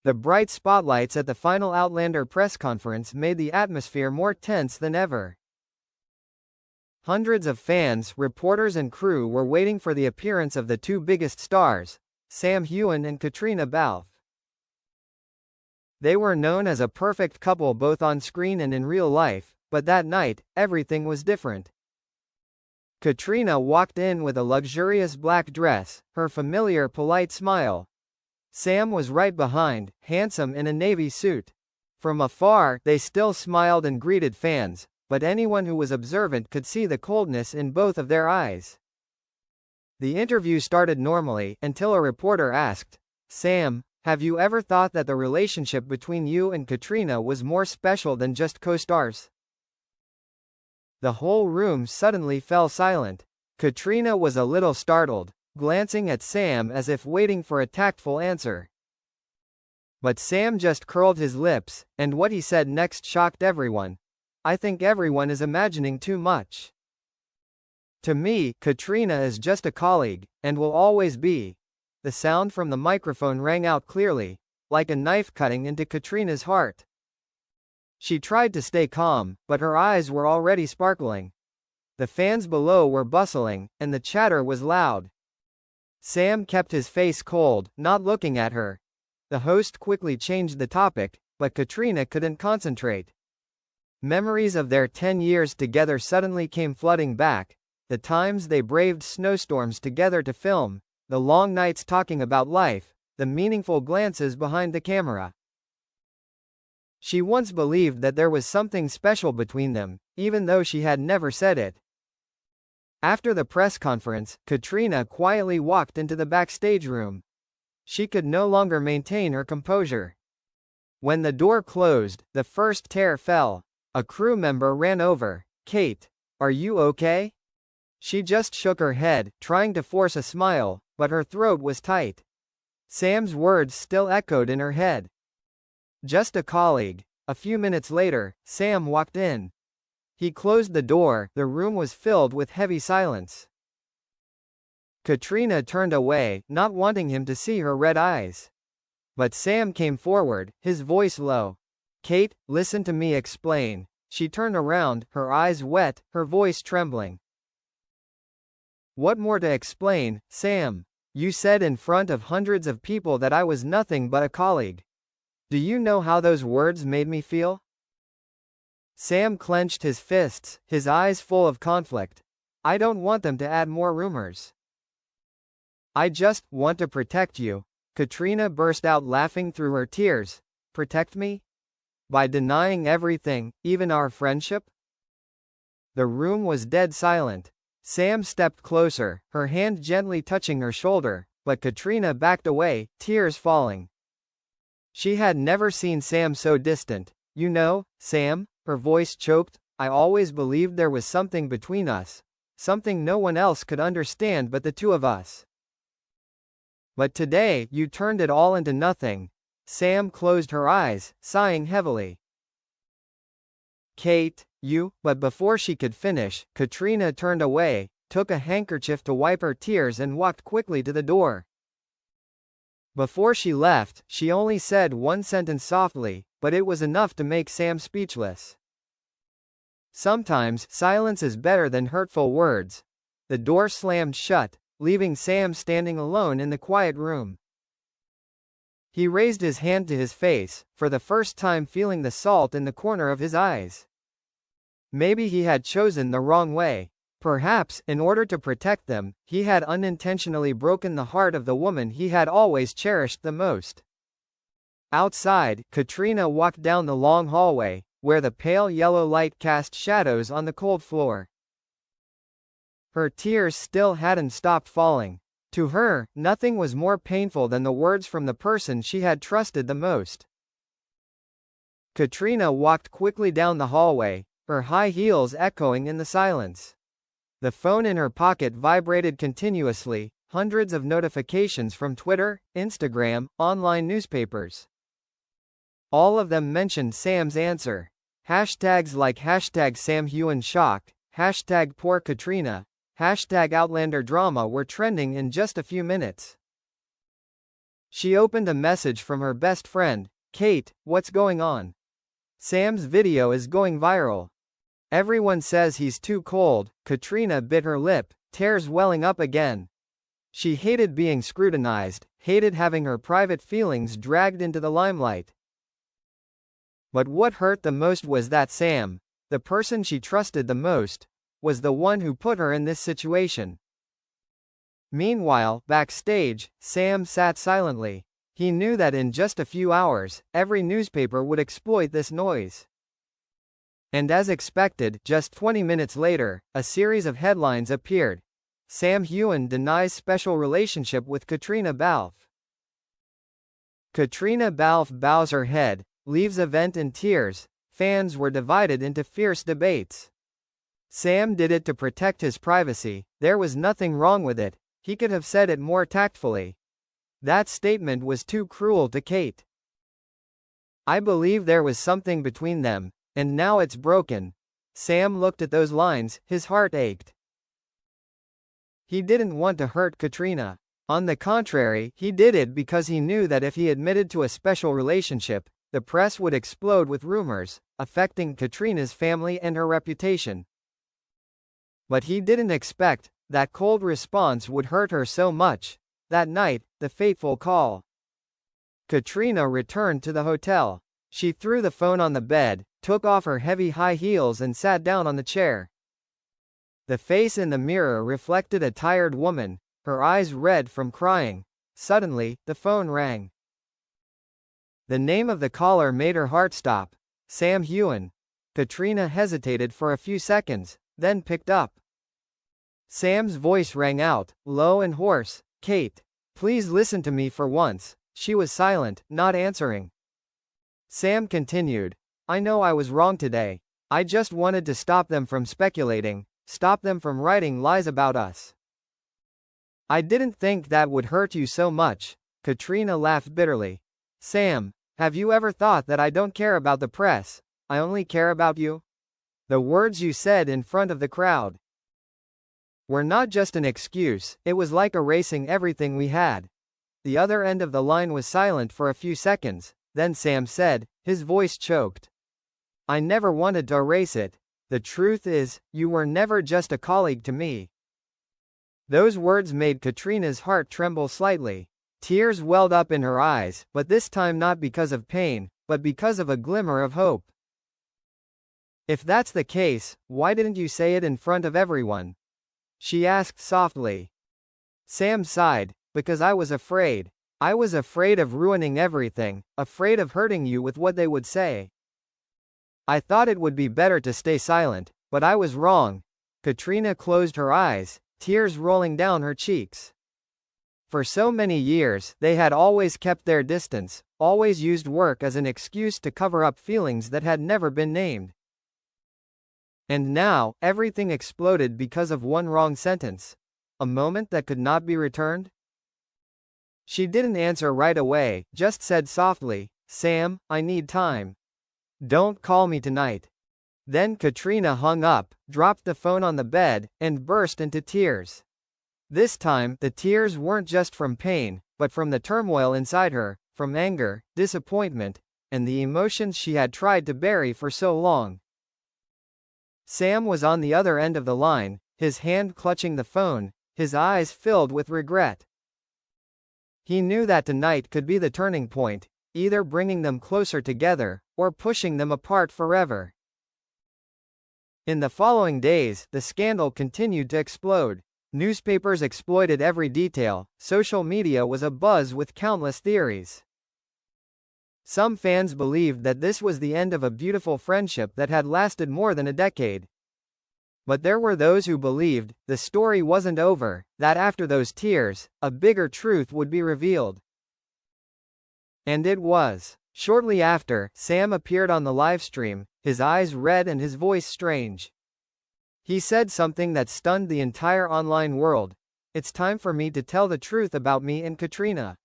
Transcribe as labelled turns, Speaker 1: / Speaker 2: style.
Speaker 1: The bright spotlights at the final Outlander press conference made the atmosphere more tense than ever. Hundreds of fans, reporters and crew were waiting for the appearance of the two biggest stars, Sam Heughan and Caitriona Balfe. They were known as a perfect couple both on screen and in real life, but that night, everything was different. Caitriona walked in with a luxurious black dress, her familiar polite smile. Sam was right behind, handsome in a navy suit. From afar, they still smiled and greeted fans, but anyone who was observant could see the coldness in both of their eyes. The interview started normally, until a reporter asked, "Sam, have you ever thought that the relationship between you and Caitriona was more special than just co-stars?" The whole room suddenly fell silent. Caitriona was a little startled, glancing at Sam as if waiting for a tactful answer. But Sam just curled his lips, and what he said next shocked everyone. "I think everyone is imagining too much. To me, Caitriona is just a colleague, and will always be." The sound from the microphone rang out clearly, like a knife cutting into Caitriona's heart. She tried to stay calm, but her eyes were already sparkling. The fans below were bustling, and the chatter was loud. Sam kept his face cold, not looking at her. The host quickly changed the topic, but Caitriona couldn't concentrate. Memories of their 10 years together suddenly came flooding back, the times they braved snowstorms together to film, the long nights talking about life, the meaningful glances behind the camera. She once believed that there was something special between them, even though she had never said it. After the press conference, Caitriona quietly walked into the backstage room. She could no longer maintain her composure. When the door closed, the first tear fell. A crew member ran over. "Kate, are you okay?" She just shook her head, trying to force a smile, but her throat was tight. Sam's words still echoed in her head. "Just a colleague." A few minutes later, Sam walked in. He closed the door, the room was filled with heavy silence. Caitriona turned away, not wanting him to see her red eyes. But Sam came forward, his voice low. "Kate, listen to me explain." She turned around, her eyes wet, her voice trembling. "What more to explain, Sam? You said in front of hundreds of people that I was nothing but a colleague. Do you know how those words made me feel?" Sam clenched his fists, his eyes full of conflict. "I don't want them to add more rumors. I just want to protect you." Caitriona burst out laughing through her tears. "Protect me? By denying everything, even our friendship?" The room was dead silent. Sam stepped closer, her hand gently touching her shoulder, but Caitriona backed away, tears falling. She had never seen Sam so distant. "You know, Sam," her voice choked, "I always believed there was something between us. Something no one else could understand but the two of us. But today, you turned it all into nothing." Sam closed her eyes, sighing heavily. "Kate, you—" But before she could finish, Caitriona turned away, took a handkerchief to wipe her tears and walked quickly to the door. Before she left, she only said one sentence softly, but it was enough to make Sam speechless. "Sometimes, silence is better than hurtful words." The door slammed shut, leaving Sam standing alone in the quiet room. He raised his hand to his face, for the first time feeling the salt in the corner of his eyes. Maybe he had chosen the wrong way. Perhaps, in order to protect them, he had unintentionally broken the heart of the woman he had always cherished the most. Outside, Caitriona walked down the long hallway, where the pale yellow light cast shadows on the cold floor. Her tears still hadn't stopped falling. To her, nothing was more painful than the words from the person she had trusted the most. Caitriona walked quickly down the hallway, her high heels echoing in the silence. The phone in her pocket vibrated continuously, hundreds of notifications from Twitter, Instagram, online newspapers. All of them mentioned Sam's answer. Hashtags like #Sam Heughan shocked, #Poor Caitriona, #Outlander drama were trending in just a few minutes. She opened a message from her best friend. Kate, what's going on? Sam's video is going viral. Everyone says he's too cold. Caitriona bit her lip, tears welling up again. She hated being scrutinized, hated having her private feelings dragged into the limelight. But what hurt the most was that Sam, the person she trusted the most, was the one who put her in this situation. Meanwhile, backstage, Sam sat silently. He knew that in just a few hours, every newspaper would exploit this noise. And as expected, just 20 minutes later, a series of headlines appeared. Sam Heughan denies special relationship with Caitriona Balfe. Caitriona Balfe bows her head, leaves event in tears. Fans were divided into fierce debates. Sam did it to protect his privacy. There was nothing wrong with it. He could have said it more tactfully. That statement was too cruel to Kate. I believe there was something between them, and now it's broken. Sam looked at those lines, his heart ached. He didn't want to hurt Caitriona. On the contrary, he did it because he knew that if he admitted to a special relationship, the press would explode with rumors, affecting Caitriona's family and her reputation. But he didn't expect that cold response would hurt her so much. That night, the fateful call. Caitriona returned to the hotel. She threw the phone on the bed, took off her heavy high heels and sat down on the chair. The face in the mirror reflected a tired woman, her eyes red from crying. Suddenly, the phone rang. The name of the caller made her heart stop. Sam Heughan. Caitriona hesitated for a few seconds, then picked up. Sam's voice rang out, low and hoarse. Kate, please listen to me for once. She was silent, not answering. Sam continued. I know I was wrong today. I just wanted to stop them from speculating, stop them from writing lies about us. I didn't think that would hurt you so much. Caitriona laughed bitterly. Sam, have you ever thought that I don't care about the press? I only care about you? The words you said in front of the crowd were not just an excuse, it was like erasing everything we had. The other end of the line was silent for a few seconds, then Sam said, his voice choked. I never wanted to erase it. The truth is, you were never just a colleague to me. Those words made Caitriona's heart tremble slightly. Tears welled up in her eyes, but this time not because of pain, but because of a glimmer of hope. If that's the case, why didn't you say it in front of everyone? She asked softly. Sam sighed, because I was afraid. I was afraid of ruining everything, afraid of hurting you with what they would say. I thought it would be better to stay silent, but I was wrong. Caitriona closed her eyes, tears rolling down her cheeks. For so many years, they had always kept their distance, always used work as an excuse to cover up feelings that had never been named. And now, everything exploded because of one wrong sentence. A moment that could not be returned? She didn't answer right away, just said softly, Sam, I need time. Don't call me tonight. Then Caitriona hung up, dropped the phone on the bed, and burst into tears. This time, the tears weren't just from pain, but from the turmoil inside her, from anger, disappointment, and the emotions she had tried to bury for so long. Sam was on the other end of the line, his hand clutching the phone, his eyes filled with regret. He knew that tonight could be the turning point, either bringing them closer together, or pushing them apart forever. In the following days, the scandal continued to explode. Newspapers exploited every detail, social media was abuzz with countless theories. Some fans believed that this was the end of a beautiful friendship that had lasted more than a decade. But there were those who believed the story wasn't over, that after those tears, a bigger truth would be revealed. And it was. Shortly after, Sam appeared on the livestream, his eyes red and his voice strange. He said something that stunned the entire online world. It's time for me to tell the truth about me and Caitriona.